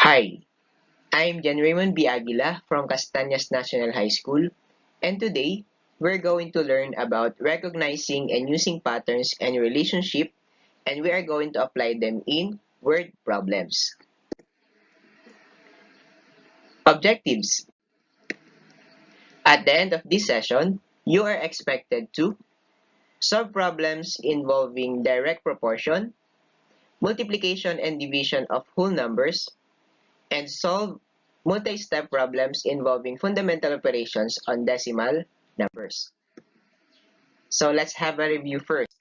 Hi, I'm Jan Raymond B. Aguila from Castañas National High School, and today we're going to learn about recognizing and using patterns and relationship, and we are going to apply them in word problems. Objectives. At the end of this session, you are expected to solve problems involving direct proportion, multiplication and division of whole numbers, and solve multi-step problems involving fundamental operations on decimal numbers. So let's have a review first.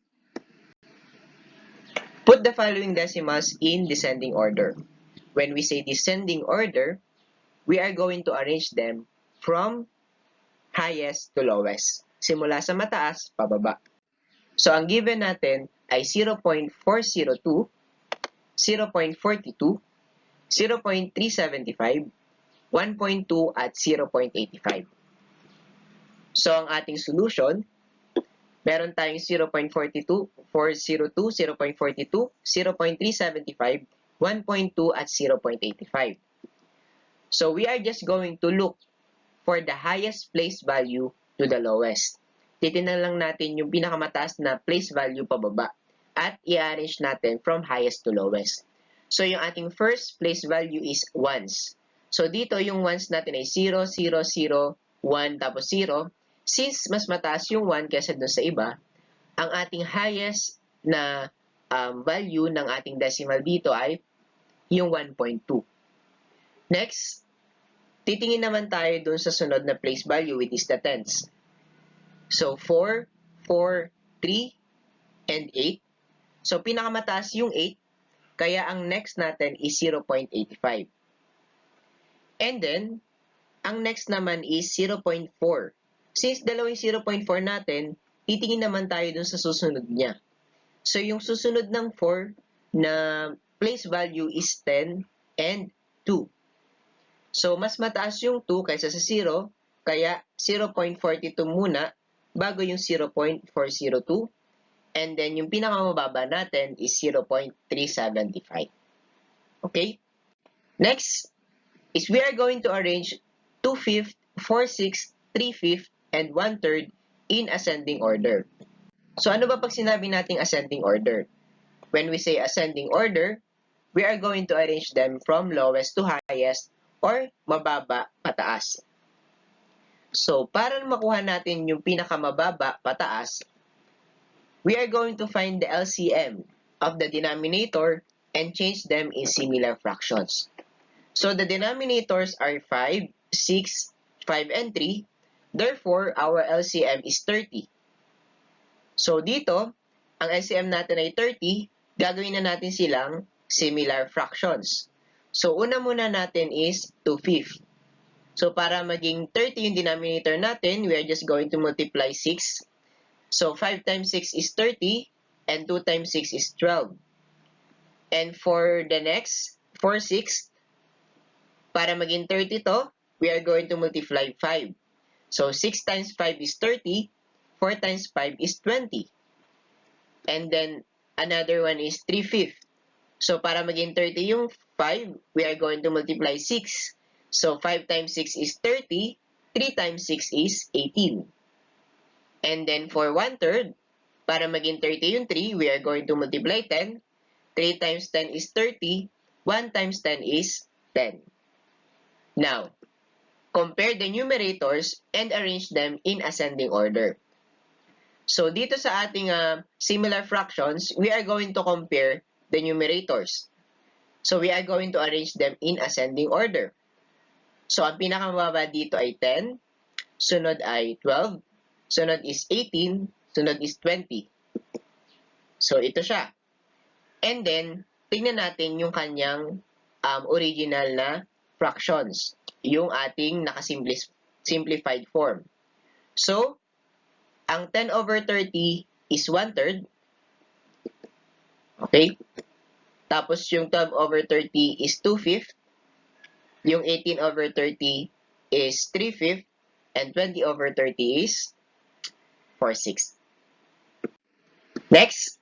Put the following decimals in descending order. When we say descending order, we are going to arrange them from highest to lowest. Simula sa mataas, pababa. So ang given natin ay 0.402, 0.42, 0.375, 1.2 at 0.85. So ang ating solution, meron tayong 0.42, 402, 0.42, 0.375, 1.2 at 0.85. So we are just going to look for the highest place value to the lowest. Titingnan lang natin yung pinakamataas na place value pababa at i-arrange natin from highest to lowest. So yung ating first place value is ones. So dito yung ones natin ay 0, 0, 0, 1, tapos 0. Since mas mataas yung 1 kaysa dun sa iba, ang ating highest na value ng ating decimal dito ay yung 1.2. Next, titingin naman tayo dun sa sunod na place value, which is the tens. So 4, 4, 3, and 8. So pinakamataas yung 8, kaya ang next natin is 0.85. And then, ang next naman is 0.4. Since dalawang 0.4 natin, titingin naman tayo dun sa susunod niya. So yung susunod ng 4 na place value is 10 and 2. So mas mataas yung 2 kaysa sa 0, kaya 0.42 muna bago yung 0.402. And then yung pinakamababa natin is 0.375. Okay? Next is we are going to arrange 2/5, 4/6, 3/5, and 1/3 in ascending order. So ano ba pag sinabi nating ascending order? When we say ascending order, we are going to arrange them from lowest to highest or mababa pataas. So para makuha natin yung pinakamababa pataas, we are going to find the LCM of the denominator and change them in similar fractions. So the denominators are 5, 6, 5, and 3. Therefore, our LCM is 30. So dito, ang LCM natin ay 30, gagawin na natin silang similar fractions. So una muna natin is 2/5. So para maging 30 yung denominator natin, we are just going to multiply 6. So 5 times 6 is 30, and 2 times 6 is 12. And for the next, 4/6, para maging 30 to, we are going to multiply 5. So 6 times 5 is 30, 4 times 5 is 20. And then another one is 3/5. So para maging 30 yung 5, we are going to multiply 6. So 5 times 6 is 30, 3 times 6 is 18. And then for 1/3, para maging 30 yung 3, we are going to multiply 10. 3 times 10 is 30, 1 times 10 is 10. Now, compare the numerators and arrange them in ascending order. So dito sa ating similar fractions, we are going to compare the numerators. So we are going to arrange them in ascending order. So ang pinakamababa dito ay 10, sunod ay 12, sunod is 18, sunod is 20. So ito siya. And then, tingnan natin yung kanyang original na fractions, yung ating nakasimplified form. So, ang 10 over 30 is 1/3. Okay? Tapos yung 12 over 30 is 2/5. Yung 18 over 30 is 3/5. And 20 over 30 is 4/6. Next,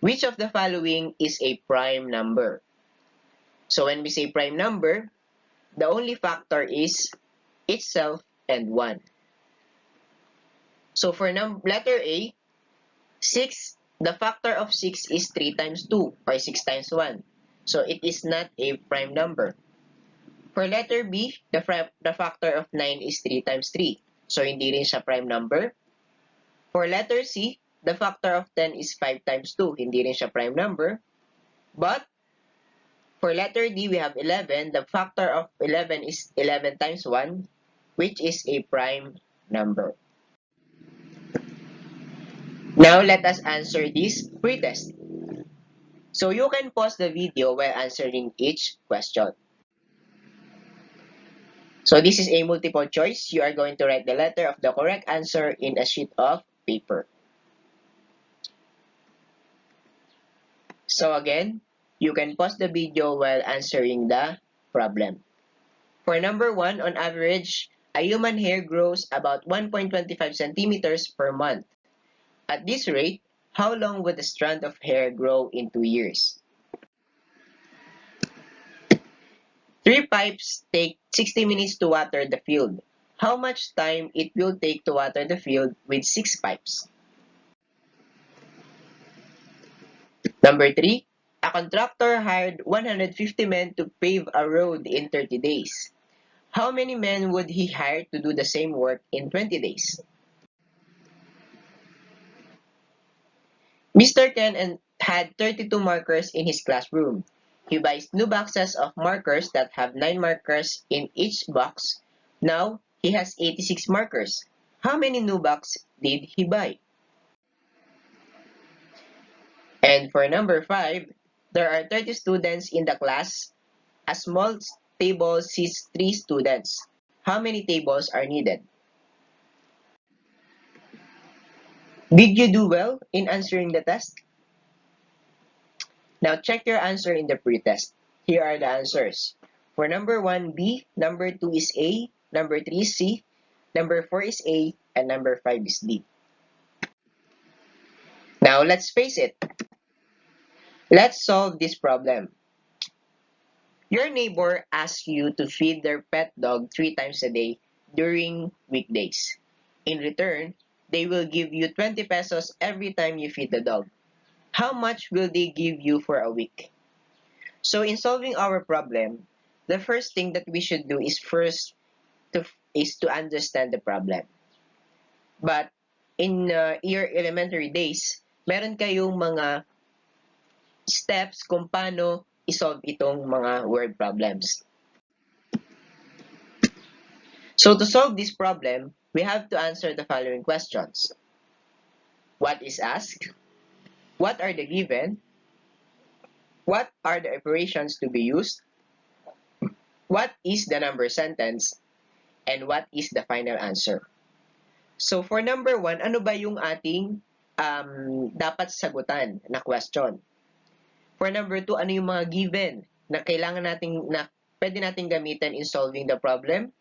which of the following is a prime number? So when we say prime number, the only factor is itself and 1. So for letter A, 6, the factor of 6 is 3 times 2 or 6 times 1. So it is not a prime number. For letter B, the factor of 9 is 3 times 3. So hindi rin siya prime number. For letter C, the factor of 10 is 5 times 2. Hindi rin siya prime number. But for letter D, we have 11. The factor of 11 is 11 times 1, which is a prime number. Now, let us answer this pretest. So, you can pause the video while answering each question. So, this is a multiple choice. You are going to write the letter of the correct answer in a sheet of paper. So, again, you can pause the video while answering the problem. For number 1, on average, a human hair grows about 1.25 centimeters per month. At this rate, how long would a strand of hair grow in 2 years? 3 pipes take 60 minutes to water the field. How much time it will take to water the field with 6 pipes? Number 3, a contractor hired 150 men to pave a road in 30 days. How many men would he hire to do the same work in 20 days? Mr. Ken had 32 markers in his classroom. He buys new boxes of markers that have 9 markers in each box. Now, he has 86 markers. How many new boxes did he buy? And for number 5, there are 30 students in the class. A small table seats 3 students. How many tables are needed? Did you do well in answering the test? Now check your answer in the pretest. Here are the answers. For number 1, B, number 2 is A, number 3 is C, number 4 is A, and number 5 is D. Now let's face it. Let's solve this problem. Your neighbor asks you to feed their pet dog 3 times a day during weekdays. In return, they will give you 20 pesos every time you feed the dog. How much will they give you for a week? So in solving our problem, the first thing that we should do is to understand the problem. But in your elementary days, meron kayong mga steps kung paano isolve itong mga word problems. So to solve this problem, we have to answer the following questions. What is asked? What are the given? What are the operations to be used? What is the number sentence? And what is the final answer? So for number 1, ano ba yung ating dapat sagutan na question? For number 2, ano yung mga given na kailangan na pwede nating gamitin in solving the problem?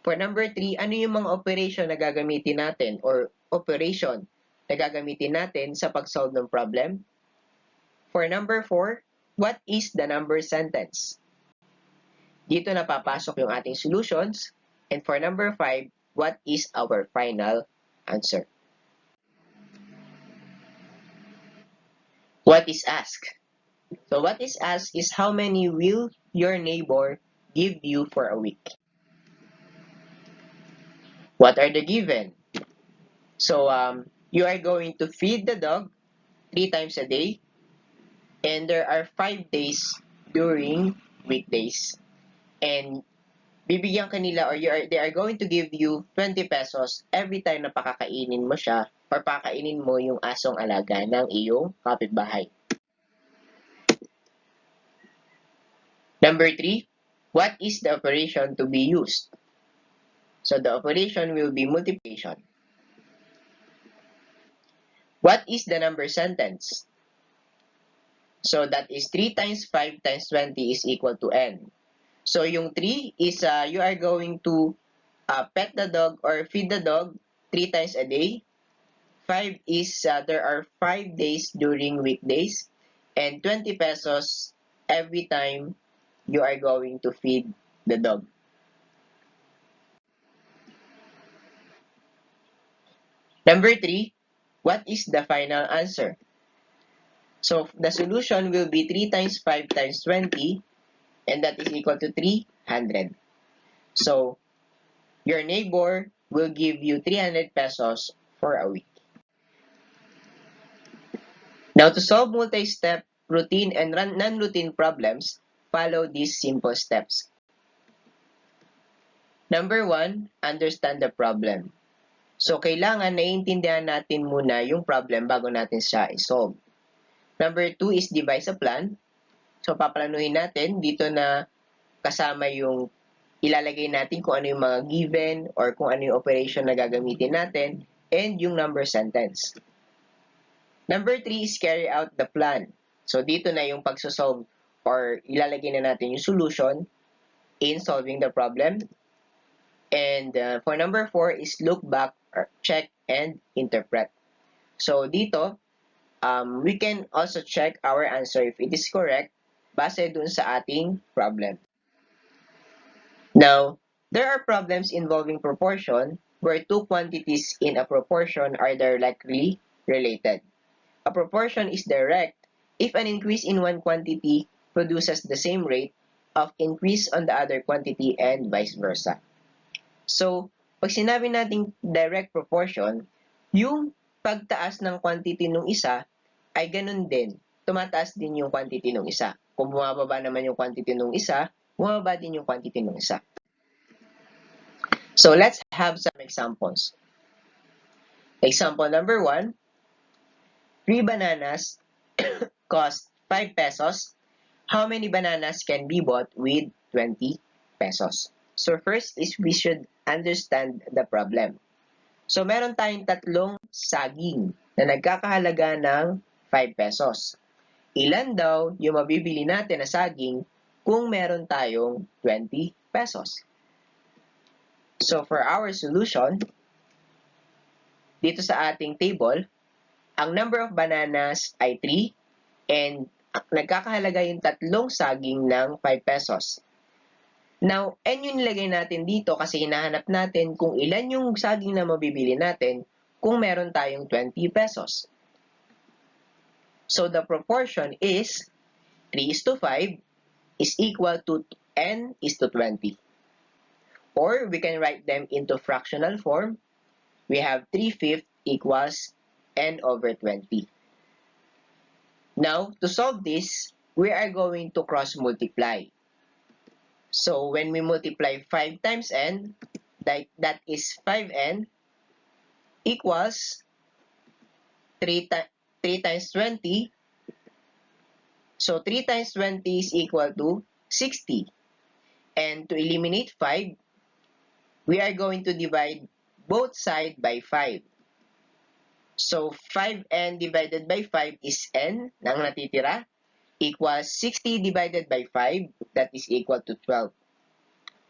For number 3, ano yung mga operation na gagamitin natin or operation na gagamitin natin sa pag-solve ng problem? For number 4, what is the number sentence? Dito na papasok yung ating solutions. And for number 5, what is our final answer? What is asked? So what is asked is how many will your neighbor give you for a week? What are the given? So you are going to feed the dog 3 times a day, and there are 5 days during weekdays. And bibigyan kanila or they are going to give you 20 pesos every time na pakakainin mo siya or pakakainin mo yung asong alaga ng iyong kapitbahay. Number 3, what is the operation to be used? So the operation will be multiplication. What is the number sentence? So that is 3 times 5 times 20 is equal to n. So yung 3 is you are going to pet the dog or feed the dog 3 times a day. 5 is there are 5 days during weekdays. And 20 pesos every time you are going to feed the dog. Number 3, what is the final answer? So the solution will be 3 times 5 times 20, and that is equal to 300. So your neighbor will give you 300 pesos for a week. Now to solve multi-step, routine, and non-routine problems, follow these simple steps. Number 1, understand the problem. So, kailangan naiintindihan natin muna yung problem bago natin siya i-solve. Number 2 is devise a plan. So, paplanuhin natin dito na kasama yung ilalagay natin kung ano yung mga given or kung ano yung operation na gagamitin natin and yung number sentence. Number 3 is carry out the plan. So, dito na yung pagsosolve or ilalagay na natin yung solution in solving the problem. And for number 4 is look back, check, and interpret. So, dito, we can also check our answer if it is correct base dun sa ating problem. Now, there are problems involving proportion where two quantities in a proportion are directly related. A proportion is direct if an increase in one quantity produces the same rate of increase on the other quantity and vice versa. So, pag sinabi nating direct proportion, yung pagtaas ng quantity ng isa ay ganun din. Tumataas din yung quantity ng isa. Kung bumababa naman yung quantity ng isa, bumababa din yung quantity ng isa. So, let's have some examples. Example number 1, 3 bananas cost 5 pesos. How many bananas can be bought with 20 pesos? So, first is we should understand the problem. So, meron tayong tatlong saging na nagkakahalaga ng 5 pesos. Ilan daw yung mabibili natin na saging kung meron tayong 20 pesos? So, for our solution, dito sa ating table, ang number of bananas ay 3 and nagkakahalaga yung tatlong saging ng 5 pesos. Now, n yung nilagay natin dito kasi hinahanap natin kung ilan yung saging na mabibili natin kung meron tayong 20 pesos. So, the proportion is 3:5 is equal to n is to 20. Or, we can write them into fractional form. We have 3/5 equals n over 20. Now, to solve this, we are going to cross multiply. So, when we multiply 5 times n, that is 5n equals 3 times 20. So, 3 times 20 is equal to 60. And to eliminate 5, we are going to divide both sides by 5. So, 5n divided by 5 is n na ang natitira equals 60 divided by 5, that is equal to 12.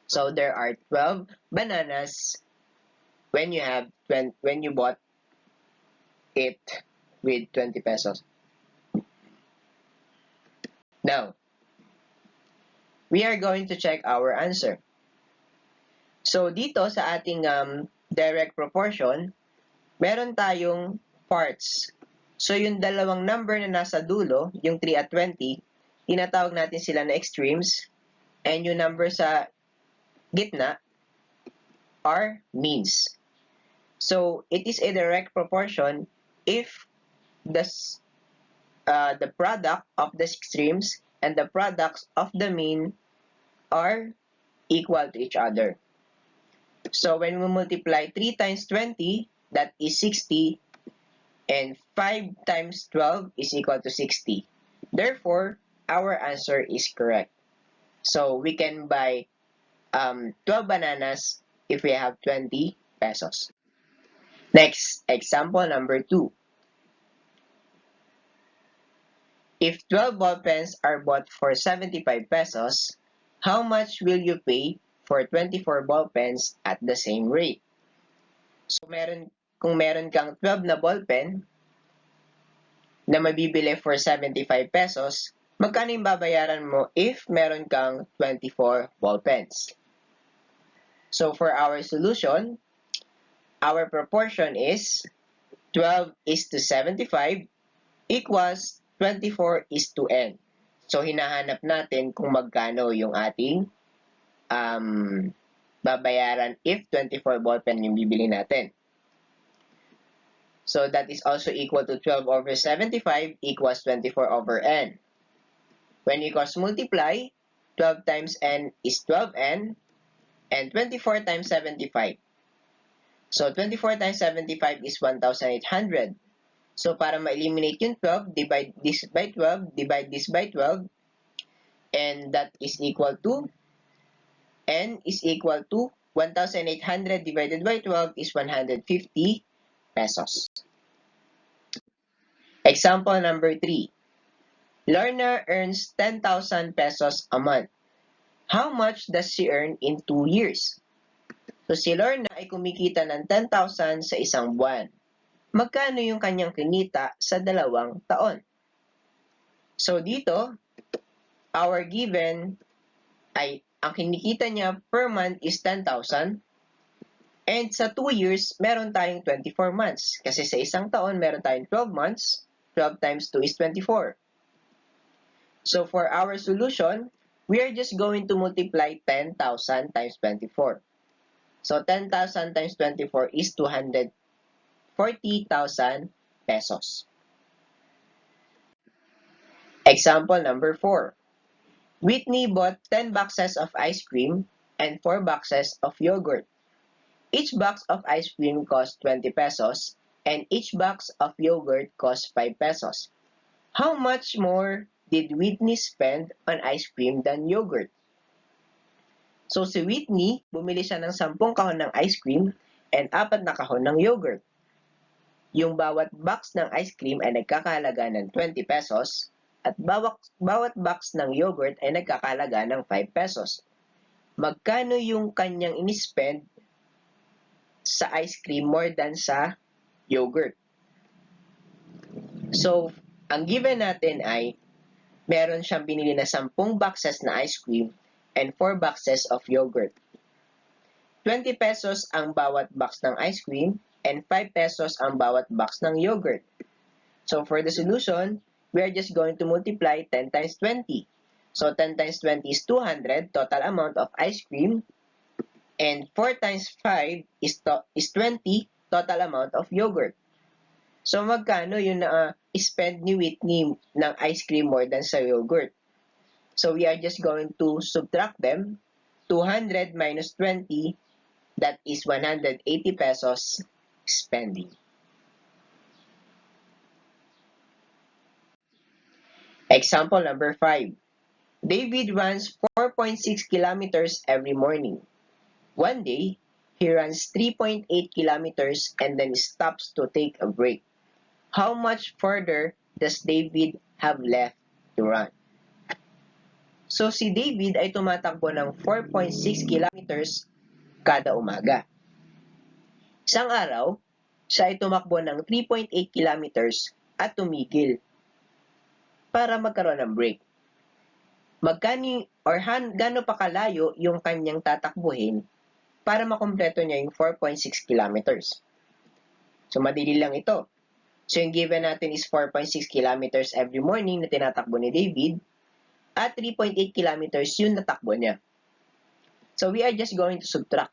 So, there are 12 bananas when you bought it with 20 pesos. Now, we are going to check our answer. So, dito sa ating direct proportion, meron tayong parts. So, yung dalawang number na nasa dulo, yung 3 at 20, tinatawag natin sila na extremes, and yung number sa gitna are means. So, it is a direct proportion if the product of the extremes and the products of the mean are equal to each other. So, when we multiply 3 times 20, that is 60, and 5 times 12 is equal to 60. Therefore, our answer is correct. So, we can buy 12 bananas if we have 20 pesos. Next, example number 2. If 12 ball pens are bought for 75 pesos, how much will you pay for 24 ball pens at the same rate? So, kung meron kang 12 na ball pen na mabibili for 75 pesos, Magkano yung babayaran mo if meron kang 24 ball pens? So for our solution, our proportion is 12:75 equals 24:n. So hinahanap natin kung magkano yung ating babayaran if 24 ball pen yung bibili natin. So that is also equal to 12/75 equals 24/n. When you cross multiply, 12 times n is 12n, and 24 times 75. So 24 times 75 is 1,800. So para ma-eliminate yung 12, divide this by 12, divide this by 12, and that is equal to, n is equal to 1,800 divided by 12 is 150 pesos. Example number 3. Lorna earns 10,000 pesos a month. How much does she earn in 2 years? So si Lorna ay kumikita ng 10,000 sa isang buwan. Magkano yung kanyang kinita sa 2 taon? So dito, our given ay ang kinikita niya per month is 10,000. And sa 2 years, meron tayong 24 months. Kasi sa isang taon, meron tayong 12 months. 12 times 2 is 24. So for our solution, we are just going to multiply 10,000 times 24. So 10,000 times 24 is 240,000 pesos. Example number 4. Whitney bought 10 boxes of ice cream and 4 boxes of yogurt. Each box of ice cream cost 20 pesos and each box of yogurt cost 5 pesos. How much more did Whitney spend on ice cream than yogurt? So si Whitney, bumili siya ng 10 kahon ng ice cream and 4 na kahon ng yogurt. Yung bawat box ng ice cream ay nagkakahalaga ng 20 pesos at bawat box ng yogurt ay nagkakahalaga ng 5 pesos. Magkano yung kanyang in-spend sa ice cream more than sa yogurt? So, ang given natin ay meron siyang binili na 10 boxes na ice cream and 4 boxes of yogurt. 20 pesos ang bawat box ng ice cream and 5 pesos ang bawat box ng yogurt. So for the solution, we are just going to multiply 10 times 20. So 10 times 20 is 200 total amount of ice cream and 4 times 5 is 20 total amount of yogurt. So magkano yung spend ni Whitney ng ice cream more than sa yogurt? So we are just going to subtract them. 200 minus 20, that is 180 pesos spending. Example number 5. David runs 4.6 kilometers every morning. One day, he runs 3.8 kilometers and then stops to take a break. How much further does David have left to run? So si David ay tumatakbo ng 4.6 kilometers kada umaga. Isang araw, siya ay tumakbo ng 3.8 kilometers at tumigil para magkaroon ng break. Gaano pa kalayo yung kanyang tatakbuhin para makumpleto niya yung 4.6 kilometers? So madali lang ito. So yung given natin is 4.6 kilometers every morning na tinatakbo ni David at 3.8 kilometers yung natakbo niya. So we are just going to subtract.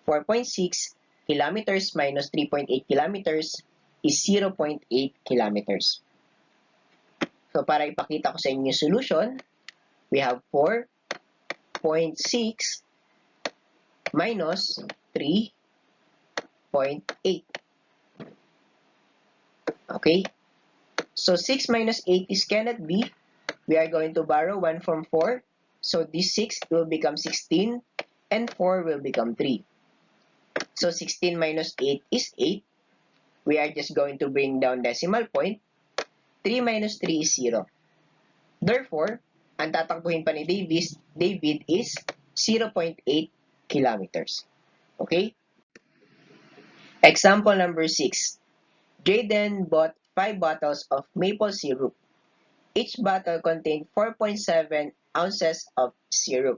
4.6 kilometers minus 3.8 kilometers is 0.8 kilometers. So para ipakita ko sa inyo yung solution, we have 4.6 minus 3.8. Okay? So 6 minus 8 is cannot be. We are going to borrow 1 from 4. So this 6 will become 16 and 4 will become 3. So 16 minus 8 is 8. We are just going to bring down decimal point. 3 minus 3 is 0. Therefore, ang tatakbuhin pa ni David is 0.8 kilometers. Okay? Example number 6. Jaden bought 5 bottles of maple syrup. Each bottle contained 4.7 ounces of syrup.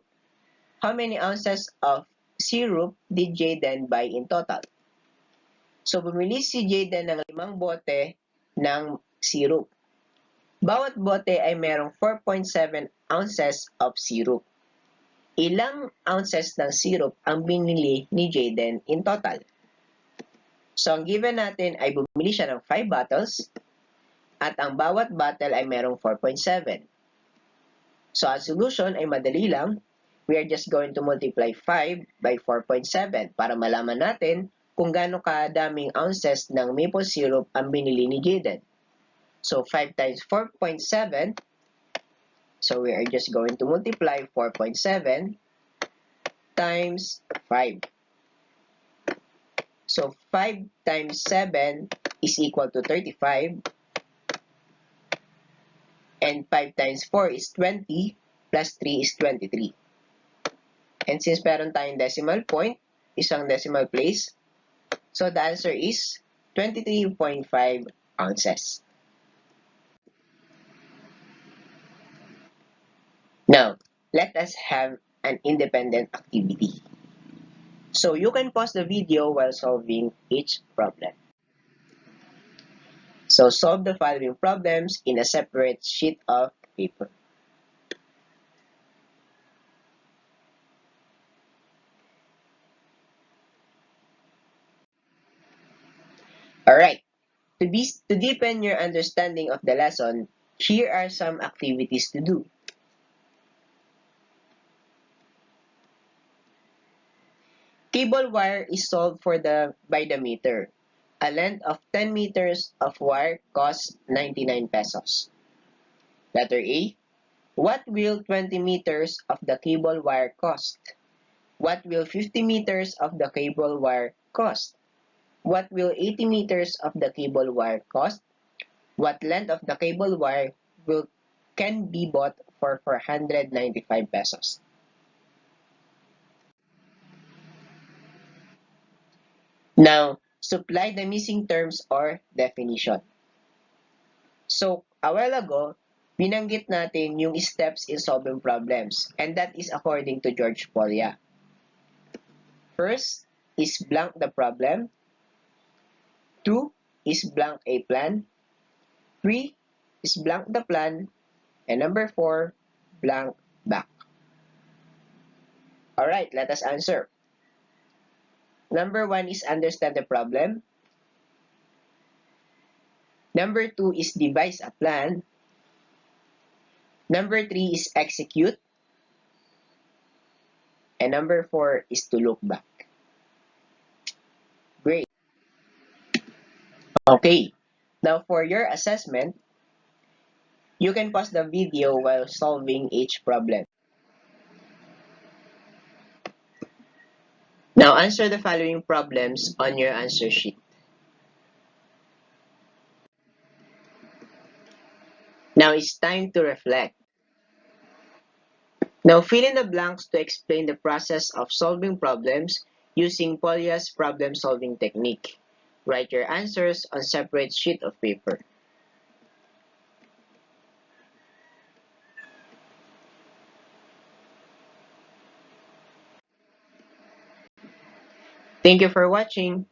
How many ounces of syrup did Jaden buy in total? So, bumili si Jaden ng 5 bote ng syrup. Bawat bote ay merong 4.7 ounces of syrup. Ilang ounces ng syrup ang binili ni Jaden in total? So, ang given natin ay bumili siya ng 5 bottles at ang bawat bottle ay merong 4.7. So, ang solution ay madali lang. We are just going to multiply 5 by 4.7 para malaman natin kung gaano kadaming ounces ng maple syrup ang binili ni Jaden. So, 5 times 4.7. So, we are just going to multiply 4.7 times 5. So, 5 times 7 is equal to 35. And 5 times 4 is 20. Plus 3 is 23. And since meron tayong decimal point, isang decimal place, so the answer is 23.5 ounces. Now, let us have an independent activity. So you can pause the video while solving each problem. So solve the following problems in a separate sheet of paper. Alright, to deepen your understanding of the lesson, here are some activities to do. Cable wire is sold by the meter. A length of 10 meters of wire costs 99 pesos. Letter A. What will 20 meters of the cable wire cost? What will 50 meters of the cable wire cost? What will 80 meters of the cable wire cost? What length of the cable wire can be bought for 495 pesos? Now, supply the missing terms or definition. So, a while ago, binanggit natin yung steps in solving problems, and that is according to George Polya. First is blank the problem. 2 is blank a plan. 3 is blank the plan. And number 4, blank back. Alright, let us answer. Number 1 is understand the problem. Number 2 is devise a plan. Number 3 is execute. And number 4 is to look back. Great. Okay. Now for your assessment, you can pause the video while solving each problem. Now answer the following problems on your answer sheet. Now it's time to reflect. Now fill in the blanks to explain the process of solving problems using Polya's problem-solving technique. Write your answers on separate sheet of paper. Thank you for watching.